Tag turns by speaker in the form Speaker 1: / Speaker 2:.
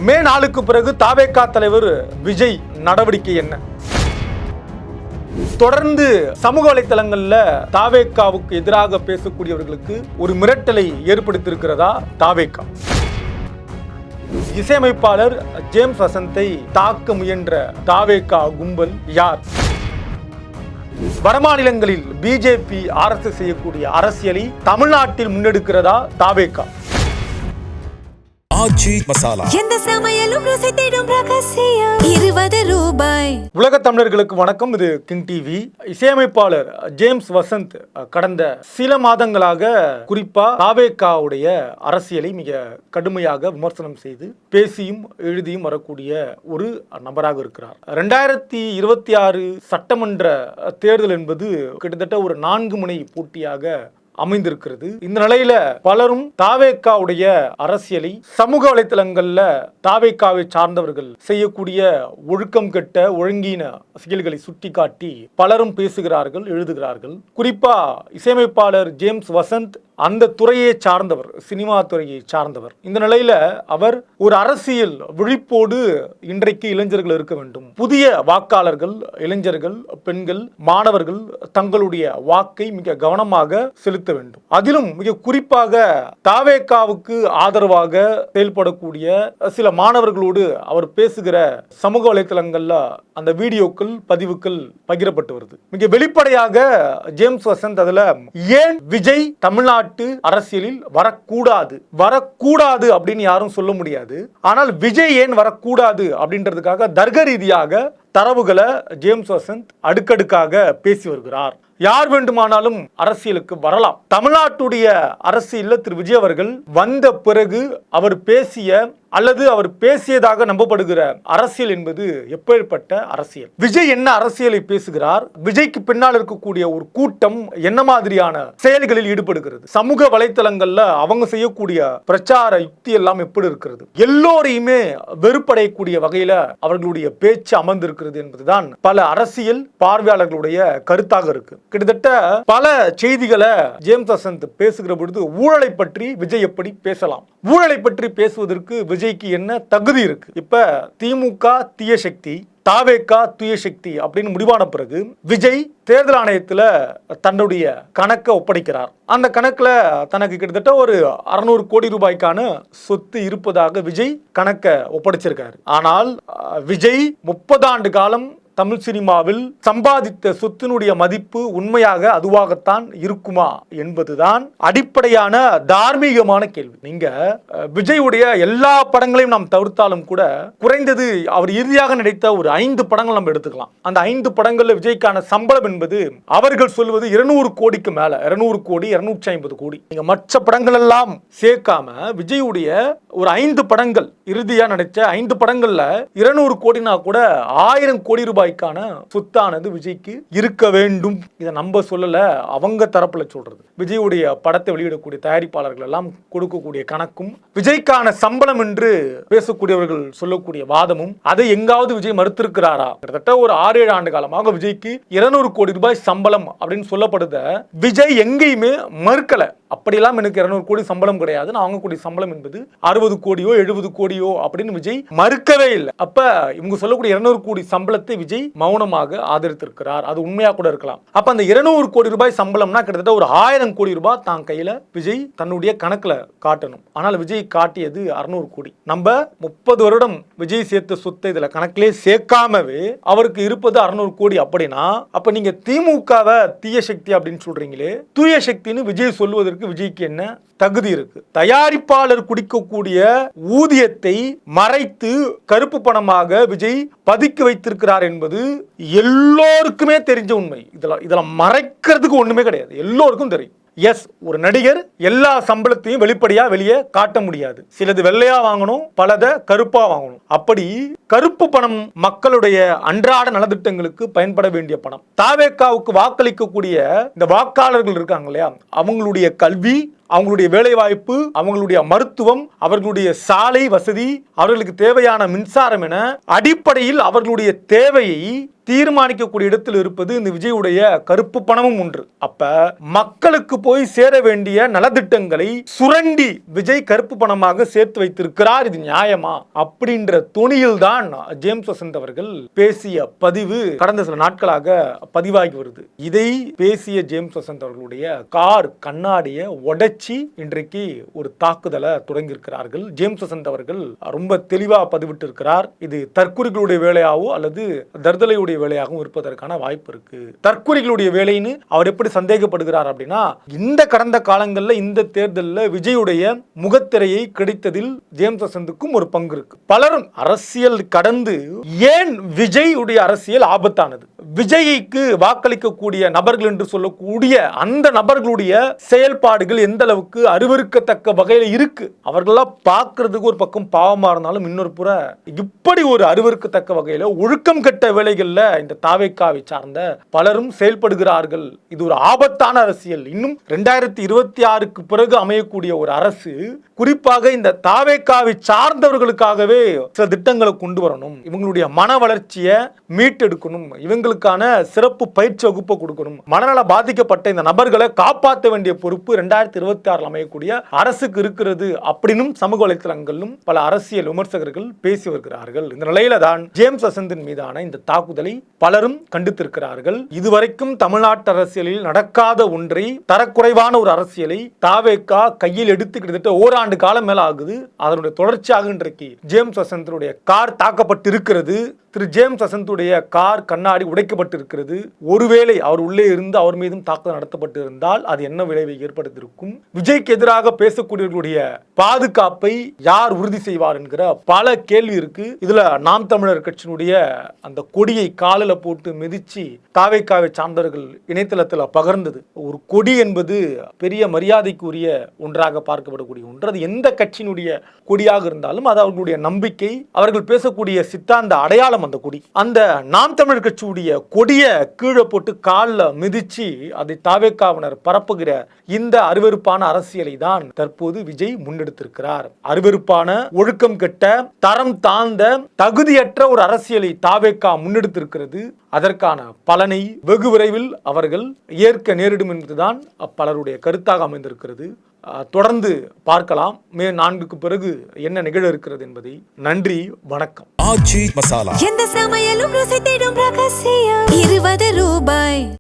Speaker 1: மே 4க்கு பிறகு தாவேகா தலைவர் விஜய் நடவடிக்கை என்ன? தொடர்ந்து சமூக வலைத்தளங்கள்ல தாவேகாவுக்கு எதிராக பேசக்கூடியவர்களுக்கு ஒரு மிரட்டலை ஏற்படுத்தியிருக்கிறதா தாவேகா? இசையமைப்பாளர் ஜேம்ஸ் வசந்தை தாக்க முயன்ற தாவேகா கும்பல் யார்? வடமாநிலங்களில் பிஜேபி RSS செய்யக்கூடிய அரசியலை தமிழ்நாட்டில் முன்னெடுக்கிறதா தாவேகா?
Speaker 2: எந்த சமையலும் ருசி தேடும் ரகசியம் 20 ரூபாய்.
Speaker 1: உலக தமிழர்களுக்கு வணக்கம். இது கிங் டிவி. இசையமைப்பாளர் ஜேம்ஸ் வசந்த் கடந்த சில மாதங்களாக குறிப்பா தாவேகாவுடைய அரசியலை மிக கடுமையாக விமர்சனம் செய்து பேசியும் எழுதியும் வரக்கூடிய ஒரு நபராக இருக்கிறார். 2026 சட்டமன்ற தேர்தல் என்பது கிட்டத்தட்ட ஒரு 4 முனை போட்டியாக அமைந்திருக்கிறது. இந்த நிலையில பலரும் தாவேகாவுடைய அரசியலை சமூக வலைத்தளங்கள்ல தாவேகாவை சார்ந்தவர்கள் செய்யக்கூடிய ஒழுக்கம் கெட்ட ஒழுங்கீன செயல்களை சுட்டிக்காட்டி பலரும் பேசுகிறார்கள், எழுதுகிறார்கள். குறிப்பா இசையமைப்பாளர் ஜேம்ஸ் வசந்த் அந்த துறையை சார்ந்தவர், சினிமா துறையை சார்ந்தவர். இந்த நிலையில அவர் ஒரு அரசியல் விழிப்போடு இன்றைக்கு இளைஞர்கள் இருக்க வேண்டும். புதிய வாக்காளர்கள், இளைஞர்கள், பெண்கள், மாணவர்கள் தங்களுடைய வாக்கை மிக கவனமாக செலுத்த வேண்டும். அதிலும் மிக குறிப்பாக தாவேகாவுக்கு ஆதரவாக செயல்படக்கூடிய சில மாணவர்களோடு அவர் பேசுகிற சமூக வலைத்தளங்கள்ல அந்த வீடியோக்கள், பதிவுகள் பகிரப்பட்டு வருது. மிக வெளிப்படையாக ஜேம்ஸ் வசந்த் அதுல ஏன் விஜய் தமிழ்நாட்டு அரசியலில் வரக்கூடாது அப்படின்னு யாரும் சொல்ல முடியாது. ஆனால் விஜய் ஏன் வரக்கூடாது அப்படின்றதுக்காக தர்க்க ரீதியாக தரவுகளை ஜேம்ஸ் வசந்த் அடுக்கடுக்காக பேசி வருகிறார். யார் வேண்டுமானாலும் அரசியலுக்கு வரலாம். தமிழ்நாட்டுடைய அரசியலில் திரு விஜய் அவர்கள் வந்த பிறகு அவர் பேசிய அல்லது அவர் பேசியதாக நம்பப்படுகிற அரசியல் என்பது எப்பேற்பட்ட அரசியல்? விஜய் என்ன அரசியலை பேசுகிறார்? விஜய்க்கு பின்னால் இருக்கக்கூடிய ஒரு கூட்டம் என்ன மாதிரியான செயல்களில் ஈடுபடுகிறது? சமூக வலைத்தளங்கள்ல அவங்க செய்யக்கூடிய பிரச்சார யுக்தி எல்லாம் எப்படி இருக்கிறது? எல்லோரையுமே வெறுப்படையக்கூடிய வகையில அவர்களுடைய பேச்சு அமர்ந்திருக்கிறது என்பதுதான் பல அரசியல் பார்வையாளர்களுடைய கருத்தாக இருக்கு. கிட்டத்தட்ட பல செய்திகளை ஜேம்ஸ் வசந்த் பேசுகிற பொழுது ஊழலை பற்றி விஜய் எப்படி பேசலாம்? ஊழலை பற்றி பேசுவதற்கு விஜய்க்கு என்ன தகுதி இருக்கு? இப்ப திமுக தீய சக்தி, தாவேகா தூய சக்தி அப்படின்னு முடிவான பிறகு விஜய் தேர்தல் ஆணையத்தில் தன்னுடைய கணக்கை ஒப்படைக்கிறார். அந்த கணக்குல தனக்கு கிட்டத்தட்ட ஒரு 600 கோடி ரூபாய்க்கான சொத்து இருப்பதாக விஜய் கணக்கை ஒப்படைச்சிருக்காரு. ஆனால் விஜய் 30 ஆண்டு காலம் தமிழ் சினிமாவில் சம்பாதித்த சொத்தினுடைய மதிப்பு உண்மையாக அதுவாகத்தான் இருக்குமா என்பதுதான் அடிப்படையான தார்மீகமான கேள்வி. நீங்க விஜயுடைய எல்லா படங்களையும் நாம் தவிர்த்தாலும் கூட குறைந்தது அவர் இறுதியாக நடித்த ஒரு 5 படங்கள் நம்ம எடுத்துக்கலாம். அந்த 5 படங்கள்ல விஜய்க்கான சம்பளம் என்பது அவர்கள் சொல்வது 200 கோடிக்கு மேல, 200 கோடி 250 கோடி. நீங்க மற்ற படங்கள் எல்லாம் சேர்க்காம விஜயுடைய ஒரு 5 படங்கள் இறுதியா நடிச்ச 5 படங்கள்ல 200 கோடினா கூட 1000 கோடி ரூபாய் சொத்தானது விஜய்க்கு இருக்க வேண்டும். இதை நம்ம சொல்லல, அவங்க தரப்புல சொல்றது. விஜயுடைய படத்தை வெளியிடக்கூடிய தயாரிப்பாளர்கள் எல்லாம் கொடுக்கக்கூடிய கணக்கும் விஜய்க்கான சம்பளம் என்று பேசக்கூடியவர்கள் சொல்லக்கூடிய வாதமும் அதை எங்காவது விஜய் மறுத்திருக்கிறாரா? கிட்டத்தட்ட ஒரு 6-7 ஆண்டு காலமாக விஜய்க்கு 200 கோடி ரூபாய் சம்பளம் அப்படின்னு சொல்லப்படுத விஜய் எங்கேயுமே மறுக்கல. அப்படியெல்லாம் எனக்கு 200 கோடி சம்பளம் கிடையாது, நான் வாங்கக்கூடிய சம்பளம் என்பது 60 கோடியோ 70 கோடியோ அப்படின்னு விஜய் மறுக்கவே இல்லை. அப்ப இவங்க சொல்லக்கூடிய 200 கோடி சம்பளத்தை விஜய் மௌனமாக ஆதரித்திருக்கிறார். அது உண்மையா கூட இருக்கலாம். அப்ப அந்த 200 கோடி ரூபாய் சம்பளம்னா கிட்டத்தட்ட ஒரு 1000 கோடி ரூபாய் தான் கையில விஜய் தன்னுடைய கணக்குல காட்டணும். ஆனால் விஜய் காட்டியது 600 கோடி. நம்ம 30 வருடம் விஜய் சேர்த்த சொத்தை இதுல கணக்கிலே சேர்க்காமவே அவருக்கு இருப்பது 600 கோடி. அப்படின்னா அப்ப நீங்க திமுகவை தீய சக்தி அப்படின்னு சொல்றீங்களே, தூய சக்தின்னு விஜய் சொல்வதற்கு விஜய்க்கு என்ன தகுதி இருக்கு? தயாரிப்பாளர் குடிக்கக்கூடிய ஊதியத்தை மறைத்து கருப்பு பணமாக விஜய் பதுக்கி வைத்திருக்கிறார் என்பது எல்லோருக்குமே தெரிஞ்ச உண்மை. இதெல்லாம் மறைக்கிறதுக்கு ஒண்ணுமே கிடையாது, எல்லோருக்கும் தெரியும். எஸ், ஒரு நடிகர் எல்லா சம்பளத்தையும் வெளிப்படையா வெளியே காட்ட முடியாது. சிலது வெள்ளையா வாங்கணும், பலதை கருப்பா வாங்கணும். அப்படி கருப்பு பணம் மக்களுடைய அன்றாட நலத்திட்டங்களுக்கு பயன்பட வேண்டிய பணம். தாவேகாவுக்கு வாக்களிக்கக்கூடிய இந்த வாக்காளர்கள் இருக்காங்க இல்லையா, அவங்களுடைய கல்வி, அவங்களுடைய வேலை வாய்ப்பு, அவங்களுடைய மருத்துவம், அவர்களுடைய சாலை வசதி, அவர்களுக்கு தேவையான மின்சாரம் என அடிப்படையில் அவர்களுடைய தேவையை தீர்மானிக்கக்கூடிய இடத்தில் இருப்பது இந்த விஜயுடைய கருப்பு பணமும் ஒன்று. அப்ப மக்களுக்கு போய் சேர வேண்டிய நலத்திட்டங்களை சுரண்டி விஜய் கருப்பு பணமாக சேர்த்து வைத்திருக்கிறார், இது நியாயமா அப்படின்ற துணியில் தான் ஜேம்ஸ் வசந்த் அவர்கள் பேசிய பதிவு கடந்த சில நாட்களாக பதிவாகி வருது. இதை பேசிய ஜேம்ஸ் வசந்த் அவர்களுடைய கார் கண்ணாடியை உடைச்சி இன்றைக்கு ஒரு தாக்குதலை தொடங்கி இருக்கிறார்கள். ஜேம்ஸ் வசந்த் அவர்கள் ரொம்ப தெளிவா பதிவிட்டு இருக்கிறார். இது தற்குறிகளுடைய வேலையாவோ அல்லது தர்தலையுடைய வேலையாகவும் இருப்பதற்கான வாய்ப்பு இருக்கு. தற்குறிகளுடைய வேலைன்னு அவர் எப்படி சந்தேகப்படுகிறார் அப்படின்னா, இந்த கடந்த காலங்களில் இந்த தேர்தலில் விஜயுடைய முகத்திரையை கிடைத்ததில் ஜேம்ஸ் வசந்துக்கும் ஒரு பங்கு இருக்கு. பலரும் அரசியல் கடந்து ஏன் விஜயுடைய அரசியல் ஆபத்தானது, விஜய்க்கு வாக்களிக்கக்கூடிய நபர்கள் என்று சொல்லக்கூடிய அந்த நபர்களுடைய செயல்பாடுகள் எந்த அளவுக்கு அருவருக்கத்தக்க வகையில் இருக்கு, அவர்களெல்லாம் பார்க்கறதுக்கு ஒரு பக்கம் பாவமா இருந்தாலும் இன்னொரு புற இப்படி ஒரு அருவருக்கத்தக்க வகையில ஒழுக்கம் கெட்ட வேலைகள்ல இந்த தாவேக்காவை சார்ந்த பலரும் செயல்படுகிறார்கள். இது ஒரு ஆபத்தான அரசியல். இன்னும் 2026க்கு பிறகு அமையக்கூடிய ஒரு அரசு குறிப்பாக இந்த தாவேக்காவை சார்ந்தவர்களுக்காகவே சில திட்டங்களை கொண்டு வரணும், இவங்களுடைய மன வளர்ச்சியை மீட்டெடுக்கணும், இவங்களுக்கான சிறப்பு பயிற்சி வகுப்பை கொடுக்கணும், மனநல பாதிக்கப்பட்ட இந்த நபர்களை காப்பாற்ற வேண்டிய பொறுப்பு 2026 அமையக்கூடிய அரசுக்கு இருக்கிறது அப்படின்னு சமூக வலைத்தளங்களிலும் பல அரசியல் விமர்சகர்கள் பேசி வருகிறார்கள். இந்த நிலையில தான் ஜேம்ஸ் வசந்தின் மீதான இந்த தாக்குதலை பலரும் கண்டித்திருக்கிறார்கள். இதுவரைக்கும் தமிழ்நாட்டு அரசியலில் நடக்காத ஒன்றை, தரக்குறைவான ஒரு அரசியலை தாவேக்கா கையில் எடுத்து கிட்டத்தட்ட ஓராண்டு காலம் மேல ஆகுது. அதனுடைய தொடர்ச்சியாக இன்றைக்கு ஜேம்ஸ் வசந்தனுடைய கார் தாக்கப்பட்டிருக்கிறது. திரு ஜேம்ஸ் வசந்துடைய கார் கண்ணாடி உடைக்கப்பட்டிருக்கிறது. ஒருவேளை அவர் உள்ளே இருந்து அவர் மீதும் தாக்குதல் நடத்தப்பட்டிருந்தால் அது என்ன விளைவை ஏற்படுத்தியிருக்கும், விஜய்க்கு எதிராக பேசக்கூடியவர்களுடைய பாதுகாப்பை யார் உறுதி செய்வார் என்கிற பல கேள்வி இருக்கு. இதுல நாம் தமிழர் கட்சியினுடைய அந்த கொடியை காலில் போட்டு மிதிச்சு தாவேக்காவை சார்ந்தவர்கள் இணையதளத்தில் பகிர்ந்தது. ஒரு கொடி என்பது பெரிய மரியாதைக்குரிய ஒன்றாக பார்க்கப்படக்கூடிய ஒன்று. அது எந்த கட்சியினுடைய கொடியாக இருந்தாலும் அது அவர்களுடைய நம்பிக்கை, அவர்கள் பேசக்கூடிய சித்தாந்த அடையாளம். அந்த கொடி, அந்த நாம் தமிழர் கட்சியுடைய கொடிய கீழே போட்டு காலில் மிதிச்சு அதை தாவேக்காவினர் பரப்புகிற இந்த அருவருப்பான அரசியலை தான் தற்போது விஜய் முன்னெடுத்திருக்கிறார். அருவருப்பான, ஒழுக்கம் கெட்ட, தரம் தாழ்ந்த, தகுதியற்ற ஒரு அரசியலை தாவேக்கா முன்னெடுத்திருக்கிறது. அதற்கான பலனை வெகு விரைவில் அவர்கள் ஏற்க நேரிடும் என்பதுதான் பலருடைய கருத்தாக அமைந்திருக்கிறது. தொடர்ந்து பார்க்கலாம் மே 4க்கு பிறகு என்ன நிகழ இருக்கிறது என்பதை. நன்றி, வணக்கம்.
Speaker 2: எந்த சமையலும் ருசி தேடும் ரகசியம் 20 ரூபாய்.